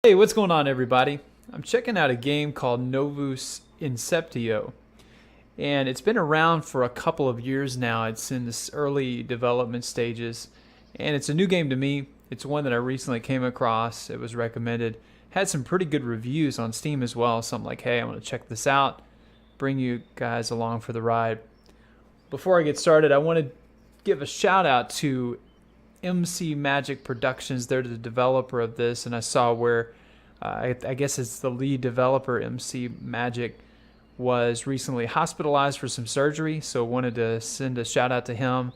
Hey, what's going on, everybody? I'm checking out a game called Novus Inceptio, and it's been around for a couple of years now. It's in this early development stages, and it's a new game to me. It's one that I recently came across. It was recommended. Had some pretty good reviews on Steam as well, so I'm like, hey, I'm going to check this out, bring you guys along for the ride. Before I get started, I want to give a shout out to MC Magic Productions. They're the developer of this, and I saw where I guess it's the lead developer, MC Magic, was recently hospitalized for some surgery, so wanted to send a shout out to him.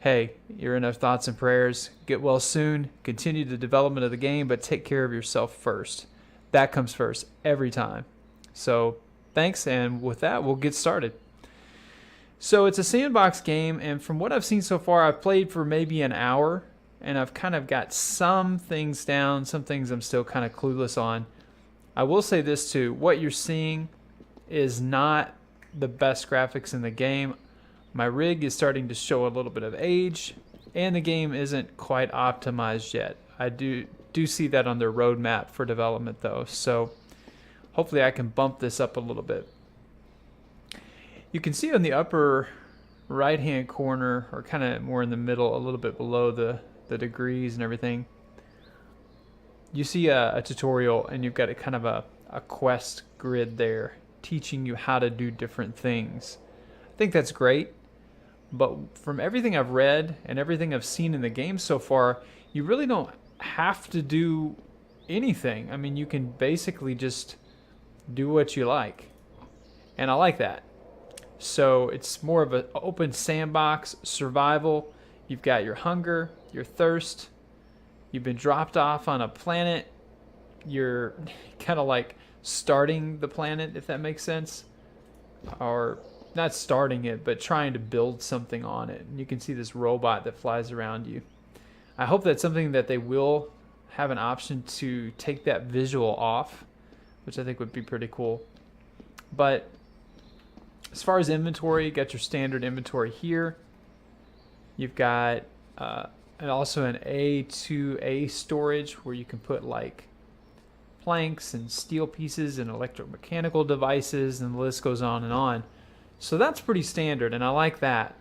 Hey, you're in our thoughts and prayers. Get well soon. Continue the development of the game, but take care of yourself first. That comes first every time. So thanks, and with that, we'll get started. So it's a sandbox game, and from what I've seen so far, I've played for maybe an hour, and I've kind of got some things down, some things I'm still kind of clueless on. I will say this too, what you're seeing is not the best graphics in the game. My rig is starting to show a little bit of age, and the game isn't quite optimized yet. I do see that on their roadmap for development though, so hopefully I can bump this up a little bit. You can see on the upper right hand corner, or kind of more in the middle, a little bit below the degrees and everything, you see a tutorial, and you've got a kind of a quest grid there teaching you how to do different things. I think that's great, but from everything I've read and everything I've seen in the game so far, you really don't have to do anything. I mean, you can basically just do what you like, and I like that. So it's more of an open sandbox survival. You've got your hunger, your thirst. You've been dropped off on a planet. You're kind of like starting the planet, if that makes sense. Or not starting it, but trying to build something on it. And you can see this robot that flies around you. I hope that's something that they will have an option to take that visual off, which I think would be pretty cool. But as far as inventory, you got your standard inventory here. You've got and also an A2A storage where you can put like planks and steel pieces and electromechanical devices, and the list goes on and on. So that's pretty standard, and I like that.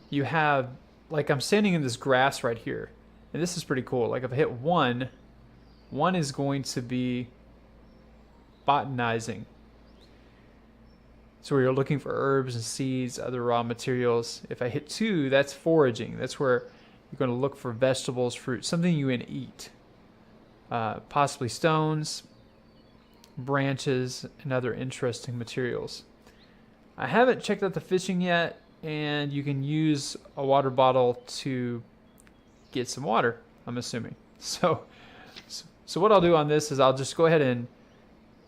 You have, like, I'm standing in this grass right here, and this is pretty cool. Like if I hit one is going to be botanizing. So you're looking for herbs and seeds, other raw materials. If I hit 2, that's foraging. That's where you're going to look for vegetables, fruit, something you can eat. Possibly stones, branches, and other interesting materials. I haven't checked out the fishing yet, and you can use a water bottle to get some water, I'm assuming. So what I'll do on this is I'll just go ahead and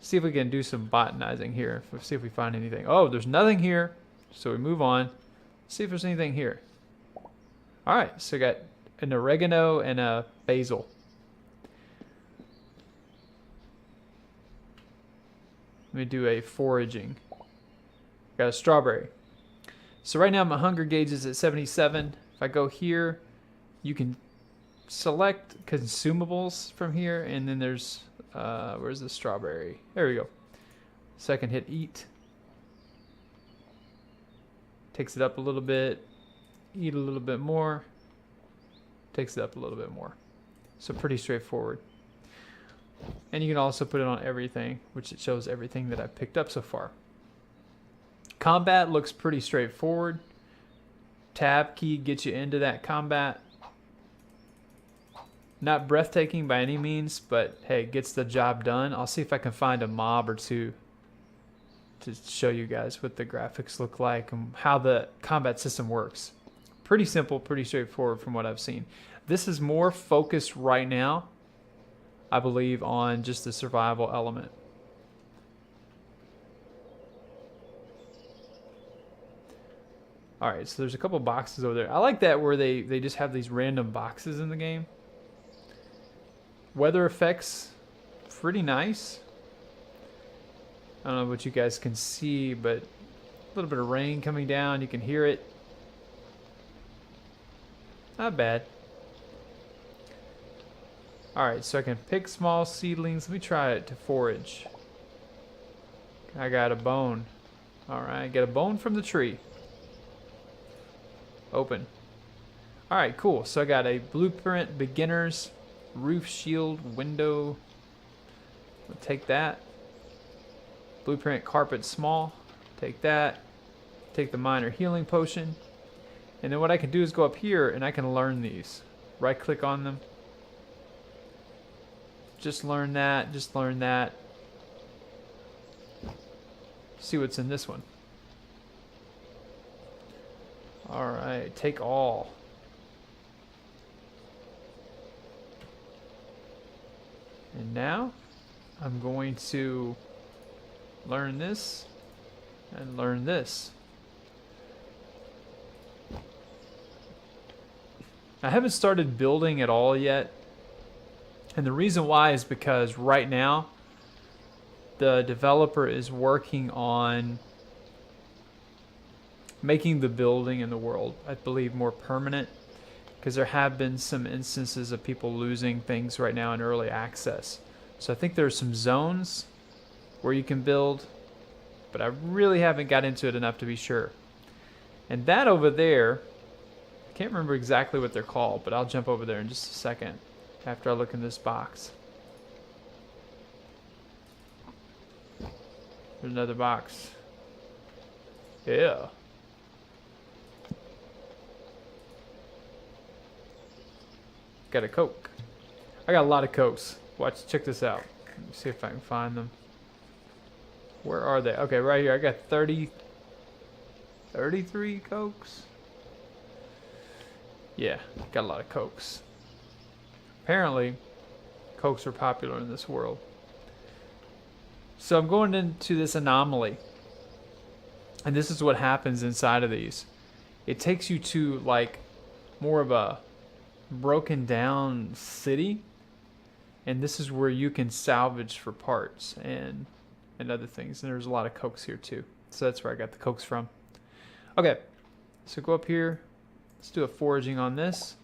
see if we can do some botanizing here. See if we find anything. Oh, there's nothing here. So we move on. See if there's anything here. All right, so we got an oregano and a basil. Let me do a foraging. Got a strawberry. So right now my hunger gauge is at 77. If I go here, you can select consumables from here, and then there's where's the strawberry? There we go. Second hit eat. Takes it up a little bit. Eat a little bit more. Takes it up a little bit more. So pretty straightforward. And you can also put it on everything, which it shows everything that I've picked up so far. Combat looks pretty straightforward. Tab key gets you into that combat. Not breathtaking by any means, but hey, gets the job done. I'll see if I can find a mob or two to show you guys what the graphics look like and how the combat system works. Pretty simple, pretty straightforward from what I've seen. This is more focused right now, I believe, on just the survival element. Alright, so there's a couple boxes over there. I like that where they just have these random boxes in the game. Weather effects, pretty nice. I don't know what you guys can see, but a little bit of rain coming down. You can hear it. Not bad. Alright, so I can pick small seedlings. Let me try it to forage. I got a bone. Alright, get a bone from the tree. Open. Alright, cool. So I got a blueprint, beginners, roof shield, window. I'll take that. Blueprint, carpet, small. Take that. Take the minor healing potion. And then what I can do is go up here and I can learn these. Right click on them. Just learn that. Just learn that. See what's in this one. Alright, take all. And now I'm going to learn this and learn this. I haven't started building at all yet. And the reason why is because right now the developer is working on making the building in the world, I believe, more permanent, because there have been some instances of people losing things right now in early access. So I think there's some zones where you can build, but I really haven't got into it enough to be sure. And that over there, I can't remember exactly what they're called, but I'll jump over there in just a second after I look in this box. There's another box. Yeah. Got a Coke. I got a lot of Cokes. Watch, check this out. Let me see if I can find them. Where are they? Okay, right here. I got 33 Cokes. Yeah, got a lot of Cokes. Apparently, Cokes are popular in this world. So I'm going into this anomaly. And this is what happens inside of these. It takes you to like more of a broken down city. And this is where you can salvage for parts and other things. And there's a lot of Cokes here too. So that's where I got the Cokes from. Okay, so go up here. Let's do a foraging on this.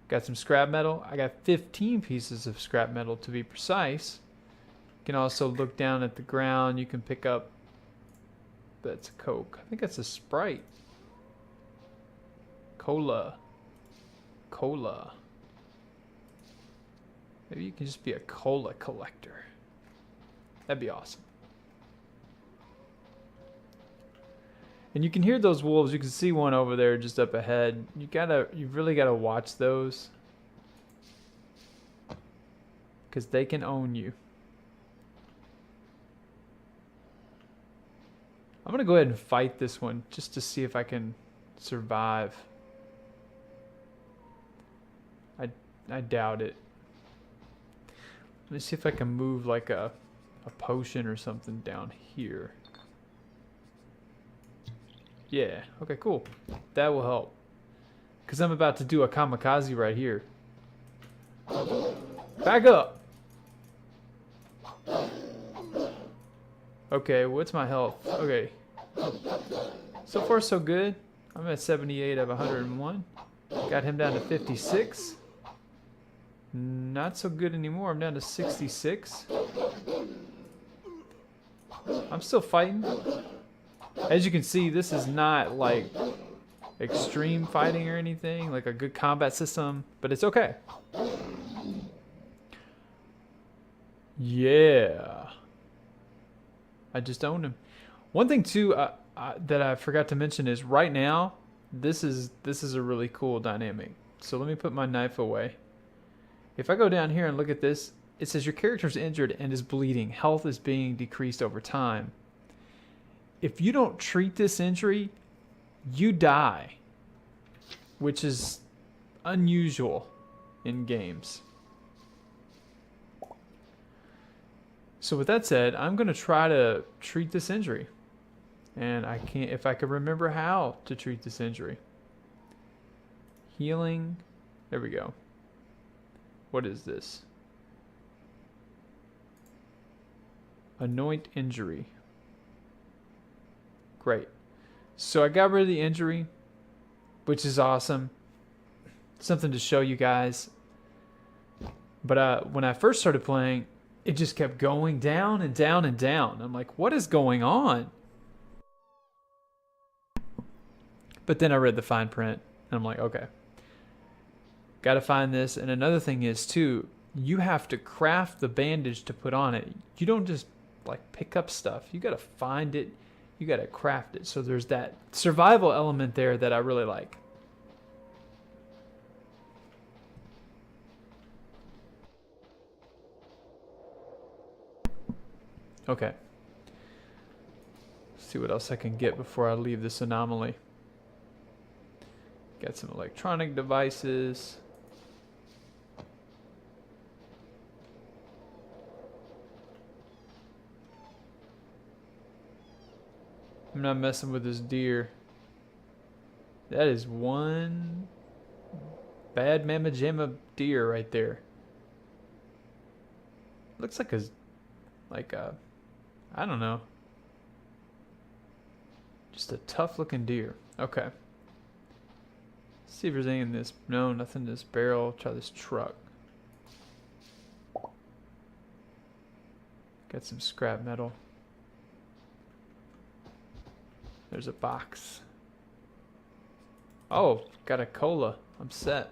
Got some scrap metal. I got 15 pieces of scrap metal to be precise. You can also look down at the ground. You can pick up, that's a Coke. I think that's a Sprite. Cola. Maybe you can just be a cola collector. That'd be awesome. And you can hear those wolves. You can see one over there just up ahead. You really gotta watch those, because they can own you. I'm gonna go ahead and fight this one just to see if I can survive. I doubt it. Let me see if I can move like a potion or something down here. Yeah, okay, cool. That will help. Because I'm about to do a kamikaze right here. Back up! Okay, what's my health? Okay. So far, so good. I'm at 78 of 101. Got him down to 56. Not so good anymore. I'm down to 66. I'm still fighting. As you can see, this is not like extreme fighting or anything, like a good combat system, but it's okay. Yeah. I just owned him. One thing too that I forgot to mention is right now, this is a really cool dynamic. So let me put my knife away. If I go down here and look at this, it says your character is injured and is bleeding. Health is being decreased over time. If you don't treat this injury, you die, which is unusual in games. So with that said, I'm going to try to treat this injury. And I can't, if I can remember how to treat this injury. Healing. There we go. What is this? Anoint injury. Great. So I got rid of the injury, which is awesome. Something to show you guys. But when I first started playing, it just kept going down and down and down. I'm like, what is going on? But then I read the fine print, and I'm like, okay, got to find this. And another thing is, too, you have to craft the bandage to put on it. You don't just, like, pick up stuff. You got to find it. You got to craft it. So there's that survival element there that I really like. Okay. Let's see what else I can get before I leave this anomaly. Got some electronic devices. I'm not messing with this deer. That is one bad mamma jamma deer right there. Looks like a, I don't know. Just a tough looking deer. Okay. See if there's anything in this. No, nothing in this barrel. Try this truck. Got some scrap metal. There's a box. Oh, got a cola. I'm set.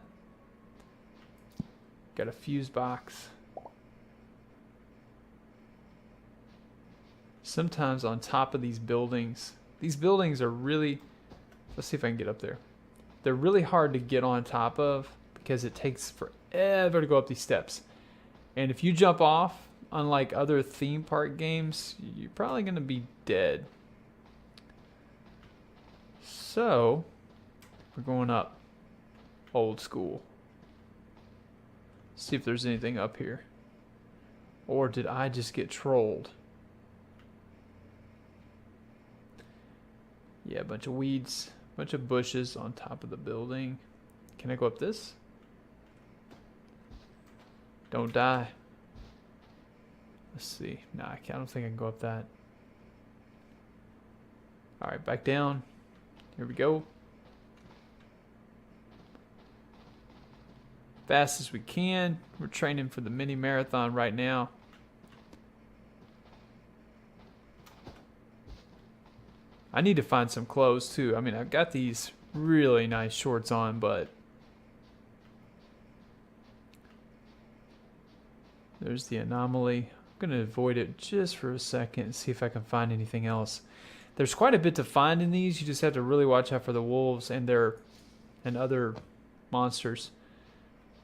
Got a fuse box. Sometimes on top of these buildings are really, let's see if I can get up there. They're really hard to get on top of because it takes forever to go up these steps. And if you jump off, unlike other theme park games, you're probably going to be dead. So, we're going up. Old school. See if there's anything up here. Or did I just get trolled? Yeah, a bunch of weeds. A bunch of bushes on top of the building. Can I go up this? Don't die. Let's see. Nah, I don't think I can go up that. Alright, back down. Here we go. Fast as we can. We're training for the mini marathon right now. I need to find some clothes too. I mean, I've got these really nice shorts on, but there's the anomaly. I'm going to avoid it just for a second and see if I can find anything else. There's quite a bit to find in these. You just have to really watch out for the wolves and other monsters.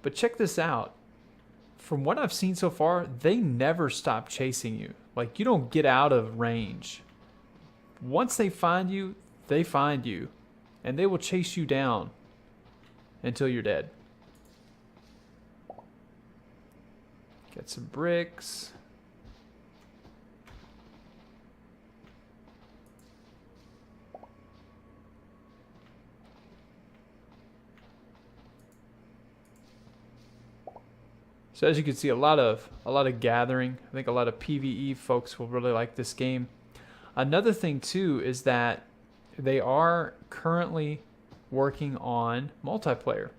But check this out. From what I've seen so far, they never stop chasing you. Like, you don't get out of range. Once they find you, and they will chase you down until you're dead. Get some bricks. So as you can see, a lot of gathering. I think a lot of PvE folks will really like this game. Another thing too is that they are currently working on multiplayer.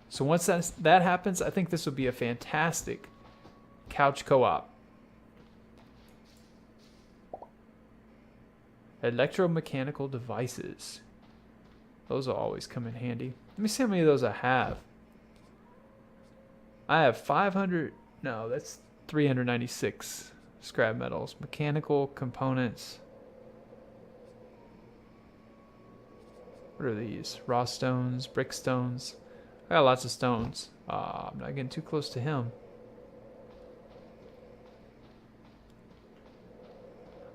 So once that happens, I think this will be a fantastic couch co-op. Electromechanical devices. Those will always come in handy. Let me see how many of those I have. I have 500, no, that's 396 scrap metals. Mechanical components. What are these? Raw stones, brick stones. I got lots of stones. I'm not getting too close to him.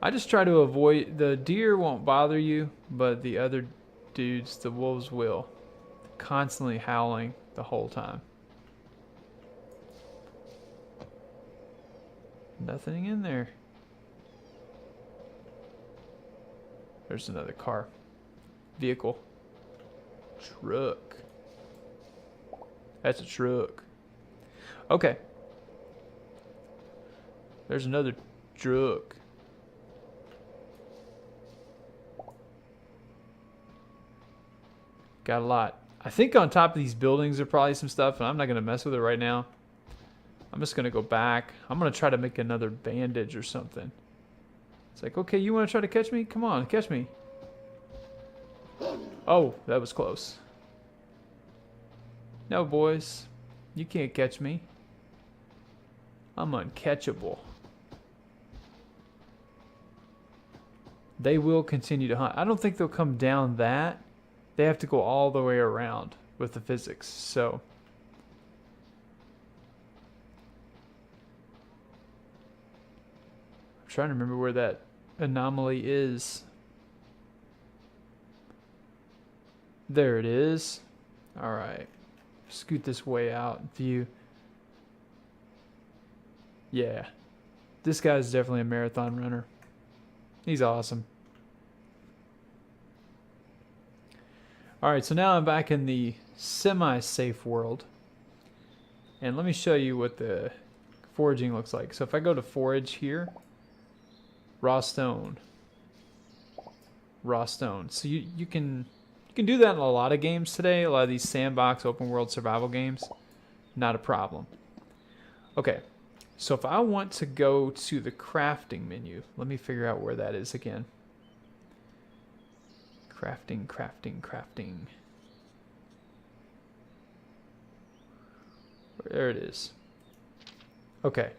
I just try to avoid, the deer won't bother you, but the other dudes, the wolves will. Constantly howling the whole time. Nothing in there. There's another car. Vehicle. Truck. That's a truck. Okay. There's another truck. Got a lot. I think on top of these buildings are probably some stuff, and I'm not going to mess with it right now. I'm just going to go back. I'm going to try to make another bandage or something. It's like, okay, you want to try to catch me? Come on, catch me. Oh, that was close. No, boys. You can't catch me. I'm uncatchable. They will continue to hunt. I don't think they'll come down that. They have to go all the way around with the physics, so... I'm trying to remember where that anomaly is. There it is. Alright. Scoot this way out. View. Yeah. This guy's definitely a marathon runner. He's awesome. Alright, so now I'm back in the semi-safe world. And let me show you what the foraging looks like. So if I go to forage here, raw stone. Raw stone. So you can do that in a lot of games today. A lot of these sandbox open world survival games. Not a problem. Okay. So if I want to go to the crafting menu, let me figure out where that is again. Crafting, crafting, crafting. There it is. Okay.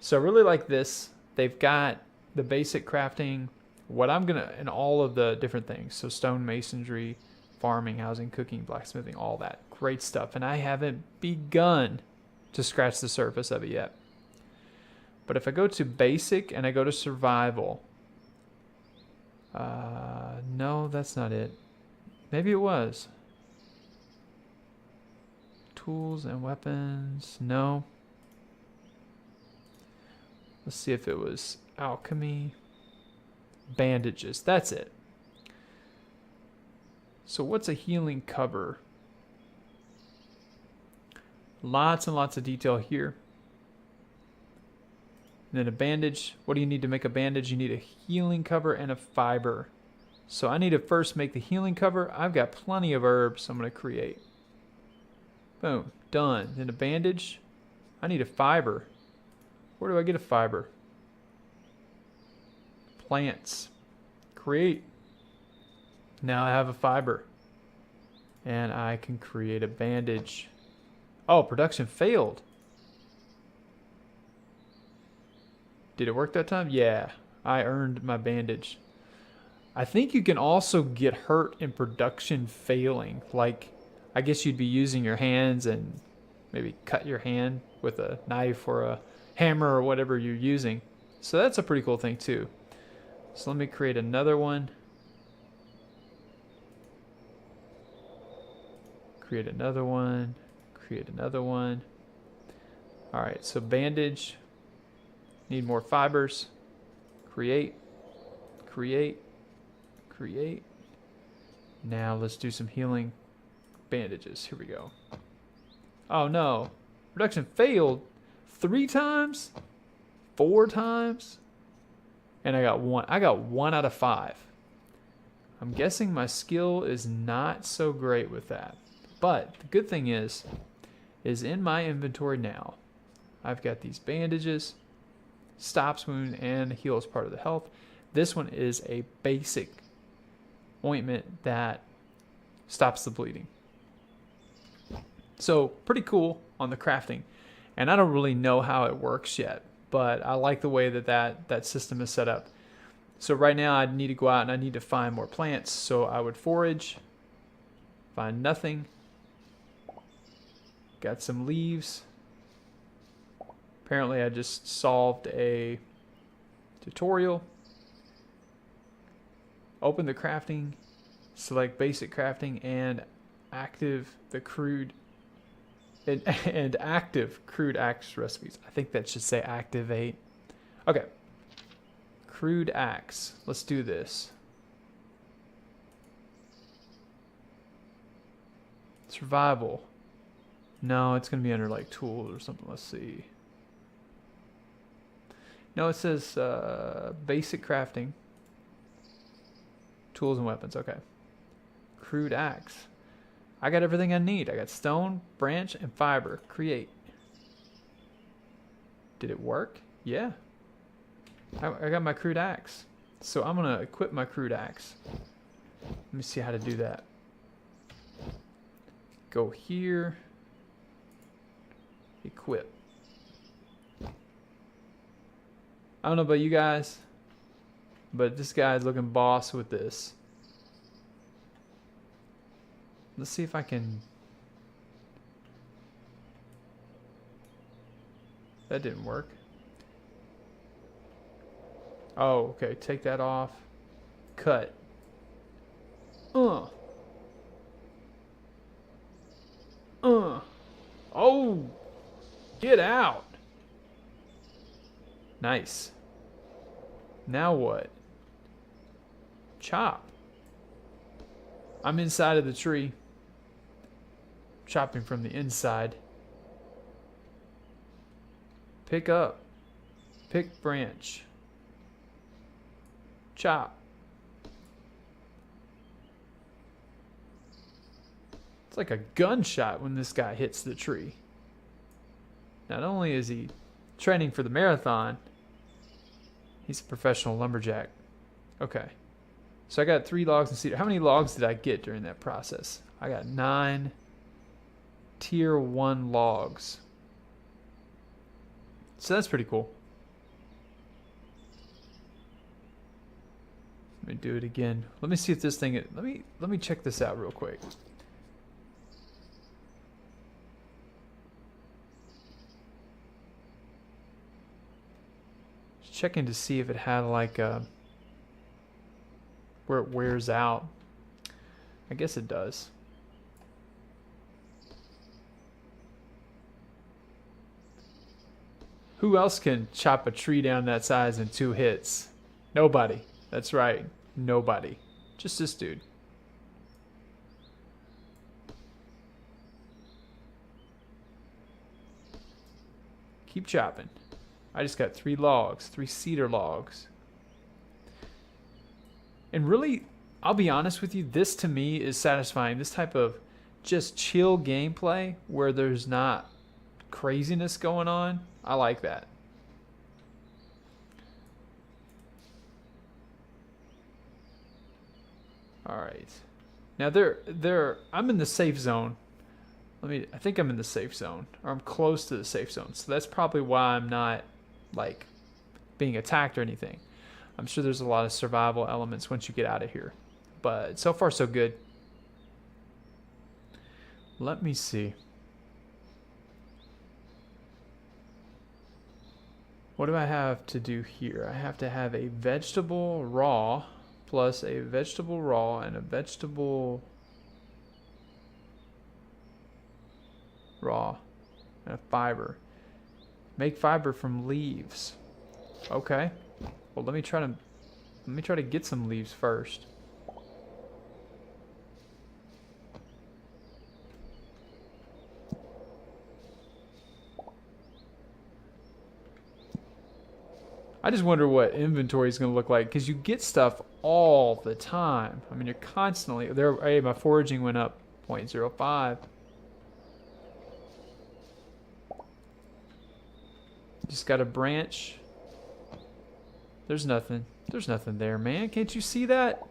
So I really like this. They've got the basic crafting, what I'm gonna, and all of the different things. So stone masonry, farming, housing, cooking, blacksmithing, all that. Great stuff. And I haven't begun to scratch the surface of it yet. But if I go to basic and I go to survival, no, that's not it. Maybe it was. Tools and weapons, no. Let's see if it was alchemy. Bandages, that's it. So what's a healing cover? Lots and lots of detail here. And then a bandage. What do you need to make a bandage? You need a healing cover and a fiber. So I need to first make the healing cover. I've got plenty of herbs I'm going to create. Boom. Done. Then a bandage. I need a fiber. Where do I get a fiber? Plants. Create. Now I have a fiber. And I can create a bandage. Oh, production failed. Did it work that time? Yeah, I earned my bandage. I think you can also get hurt in production failing. Like, I guess you'd be using your hands and maybe cut your hand with a knife or a hammer or whatever you're using. So that's a pretty cool thing too. So let me create another one. Create another one. Create another one. All right, so bandage. Need more fibers. Create. Create. Create. Now let's do some healing bandages. Here we go. Oh no. Production failed 3 times? 4 times? And I got 1. I got 1 out of 5. I'm guessing my skill is not so great with that. But the good thing is in my inventory now, I've got these bandages. Stops wound and heals part of the health. This one is a basic ointment that stops the bleeding. So pretty cool on the crafting. And I don't really know how it works yet, but I like the way that system is set up. So right now I need to go out and I need to find more plants. So I would forage, find nothing. Got some leaves. Apparently I just solved a tutorial. Open the crafting, select basic crafting and active the crude and active crude axe recipes. I think that should say activate. Okay. Crude axe. Let's do this. Survival. No, it's going to be under like tools or something. Let's see. No, it says basic crafting. Tools and weapons. Okay. Crude axe. I got everything I need. I got stone, branch, and fiber. Create. Did it work? Yeah. I got my crude axe. So I'm going to equip my crude axe. Let me see how to do that. Go here. Equip. I don't know about you guys, but this guy's looking boss with this. Let's see if I can... That didn't work. Oh, okay. Take that off. Cut. Oh. Get out. Nice. Now what? Chop. I'm inside of the tree. Chopping from the inside. Pick up. Pick branch. Chop. It's like a gunshot when this guy hits the tree. Not only is he training for the marathon, he's a professional lumberjack. Okay. So I got 3 logs and cedar. How many logs did I get during that process? I got 9 tier 1 logs. So that's pretty cool. Let me do it again. Let me see if this thing... Let me check this out real quick. Checking to see if it had like a... where it wears out. I guess it does. Who else can chop a tree down that size in 2 hits? Nobody. That's right. Nobody. Just this dude. Keep chopping. I just got 3 logs, 3 cedar logs. And really, I'll be honest with you, this to me is satisfying. This type of just chill gameplay where there's not craziness going on. I like that. All right. Now I'm in the safe zone. I think I'm in the safe zone, or I'm close to the safe zone. So that's probably why I'm not like being attacked or anything. I'm sure there's a lot of survival elements once you get out of here, but so far so good. Let me see. What do I have to do here? I have to have a vegetable raw plus a vegetable raw and a vegetable raw and a fiber. Make fiber from leaves. Okay. Well, let me try to get some leaves first. I just wonder what inventory is going to look like, because you get stuff all the time. I mean, you're constantly there. Hey, my foraging went up 0.05. Just got a branch. There's nothing. There's nothing there, man. Can't you see that?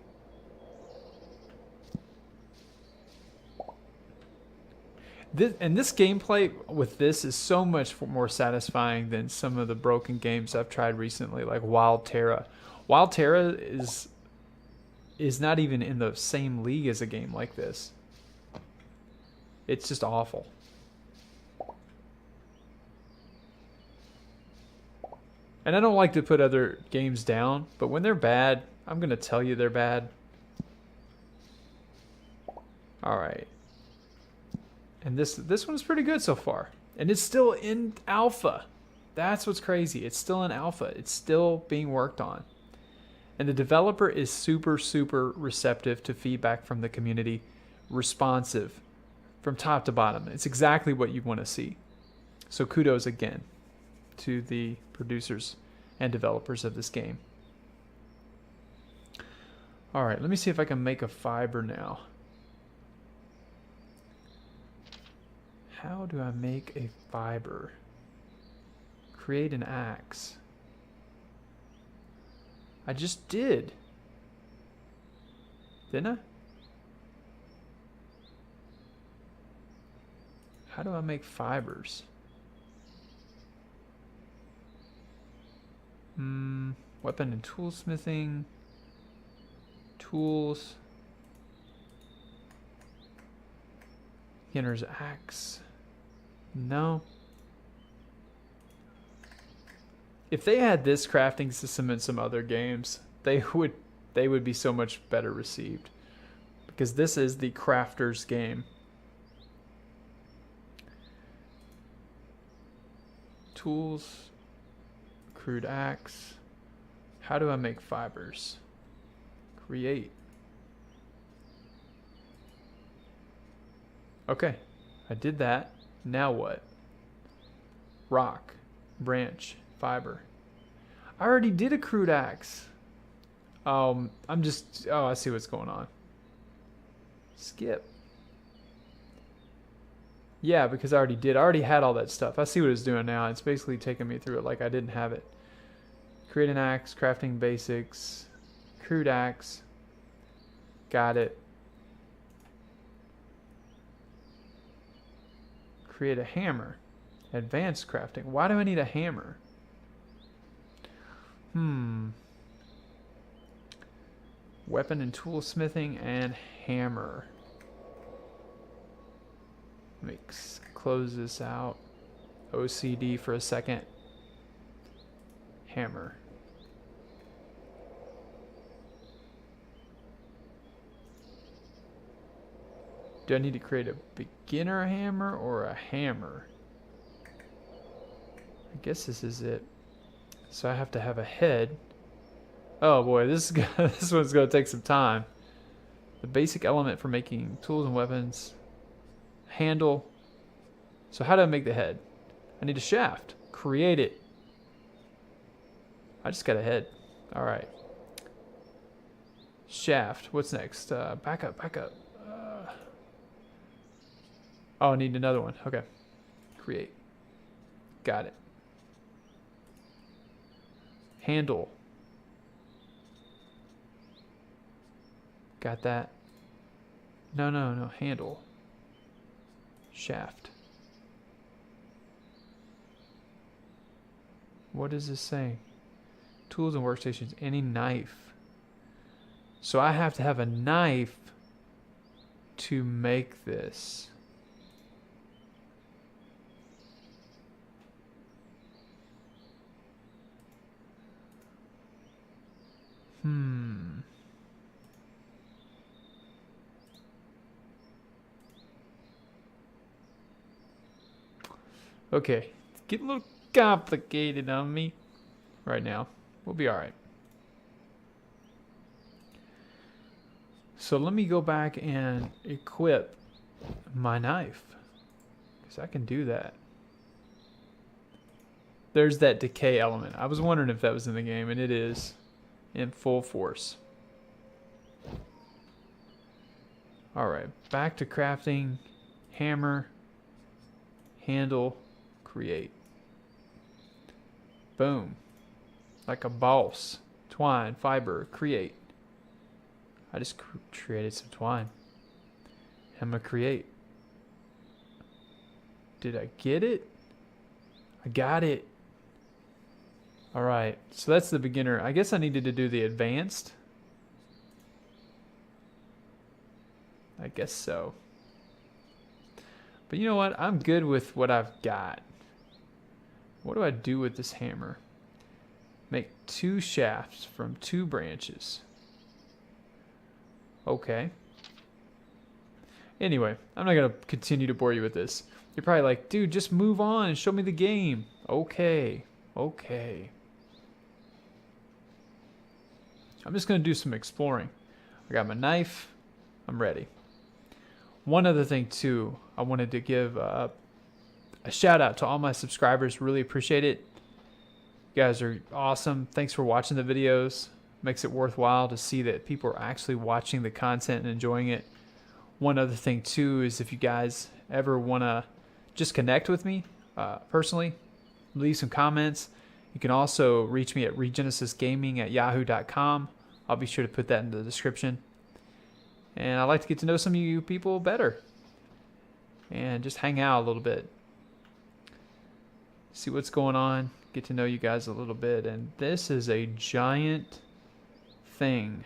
This gameplay with this is so much more satisfying than some of the broken games I've tried recently, like Wild Terra. Wild Terra is not even in the same league as a game like this. It's just awful. And I don't like to put other games down, but when they're bad, I'm going to tell you they're bad. All right. And this one's pretty good so far. And it's still in alpha. That's what's crazy. It's still in alpha. It's still being worked on. And the developer is super, super receptive to feedback from the community. Responsive from top to bottom. It's exactly what you want to see. So kudos again to the producers and developers of this game. All right, let me see if I can make a fiber now. How do I make a fiber? Create an axe. I just did. Didn't I? How do I make fibers? Weapon and toolsmithing. Tools. Beginner's axe. No. If they had this crafting system in some other games, they would be so much better received. Because this is the crafter's game. Tools. Crude axe. How do I make fibers? Create. Okay, I did that. Now what? Rock, branch, fiber. I already did a crude axe. I see what's going on. Skip. Yeah, because I already had all that stuff. I see what it's doing now. It's basically taking me through it like I didn't have it. Create an axe, crafting basics, crude axe. Got it. Create a hammer. Advanced crafting. Why do I need a hammer? Weapon and toolsmithing and hammer. Let me close this out. OCD for a second. Hammer. Do I need to create a beginner hammer or a hammer? I guess this is it. So I have to have a head. Oh boy, this one's gonna take some time. The basic element for making tools and weapons. Handle. So how do I make the head? I need a shaft. Create it. I just got a head. All right. Shaft. What's next? Back up. Oh, I need another one. Okay. Create. Got it. Handle. Got that. No. Handle. Shaft. What is this saying? Tools and workstations. Any knife. So I have to have a knife to make this. Okay, it's getting a little complicated on me right now. We'll be all right. So let me go back and equip my knife, because I can do that. There's that decay element. I was wondering if that was in the game, and it is in full force. All right, back to crafting. Hammer, handle, create. Boom. Like a boss. Twine, fiber, create. I just created some twine. I'm gonna create. Did I get it? I got it. All right, so that's the beginner. I guess I needed to do the advanced. I guess so. But you know what? I'm good with what I've got. What do I do with this hammer? Make 2 shafts from 2 branches. Okay. Anyway, I'm not going to continue to bore you with this. You're probably like, dude, just move on and show me the game. Okay. I'm just going to do some exploring. I got my knife. I'm ready. One other thing, too, I wanted to give a shout out to all my subscribers. Really appreciate it. You guys are awesome. Thanks for watching the videos. Makes it worthwhile to see that people are actually watching the content and enjoying it. One other thing, too, is if you guys ever want to just connect with me personally, leave some comments. You can also reach me at regenesisgaming@yahoo.com. I'll be sure to put that in the description. And I'd like to get to know some of you people better and just hang out a little bit. See what's going on, get to know you guys a little bit. And this is a giant thing.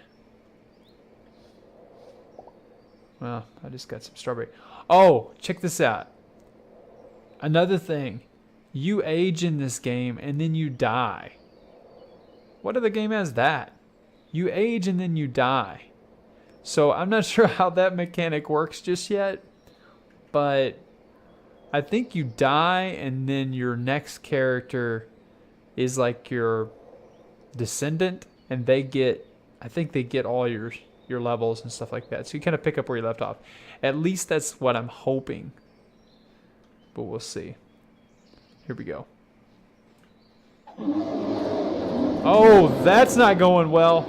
Well, I just got some strawberry. Oh, check this out. Another thing. You age in this game and then you die. What other game has that? You age and then you die. So I'm not sure how that mechanic works just yet, but I think you die and then your next character is like your descendant, and they get, I think they get all your levels and stuff like that. So you kind of pick up where you left off. At least that's what I'm hoping. But we'll see. Here we go. Oh, that's not going well.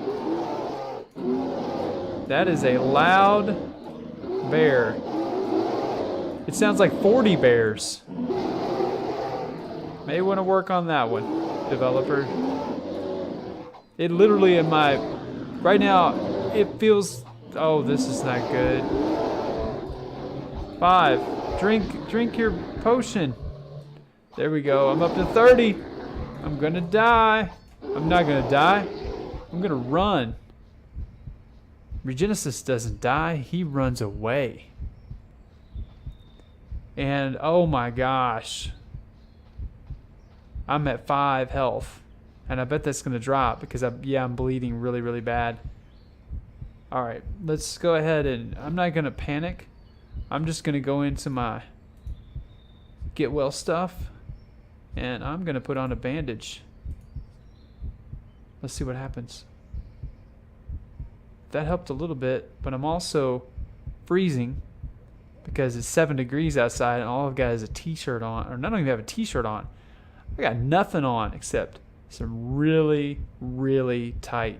That is a loud bear. It sounds like 40 bears. May want to work on that one, developer. It literally in my... Right now, it feels... Oh, this is not good. 5. Drink your potion. There we go. I'm up to 30. I'm gonna die. I'm not gonna die. I'm gonna run. Regenesis doesn't die. He runs away. And oh my gosh. I'm at 5 health. And I bet that's gonna drop because I'm bleeding really, really bad. Alright, let's go ahead and I'm not gonna panic. I'm just gonna go into my get well stuff. And I'm gonna put on a bandage. Let's see what happens. That helped a little bit, but I'm also freezing because it's 7 degrees outside and all I've got is a t-shirt on, or I don't even have a t-shirt on. I got nothing on except some really, really tight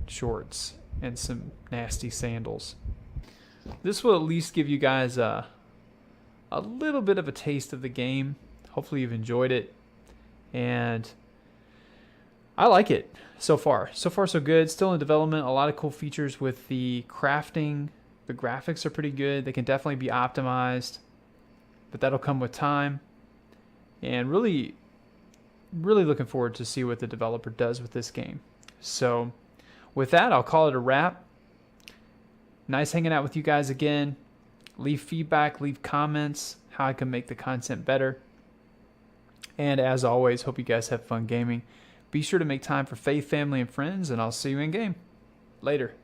shorts and some nasty sandals. This will at least give you guys a little bit of a taste of the game. Hopefully you've enjoyed it, and I like it so far. So far so good. Still in development. A lot of cool features with the crafting. The graphics are pretty good. They can definitely be optimized, but that'll come with time. And really, really looking forward to see what the developer does with this game. So with that, I'll call it a wrap. Nice hanging out with you guys again. Leave feedback, leave comments, how I can make the content better. And as always, hope you guys have fun gaming. Be sure to make time for faith, family, and friends, and I'll see you in game. Later.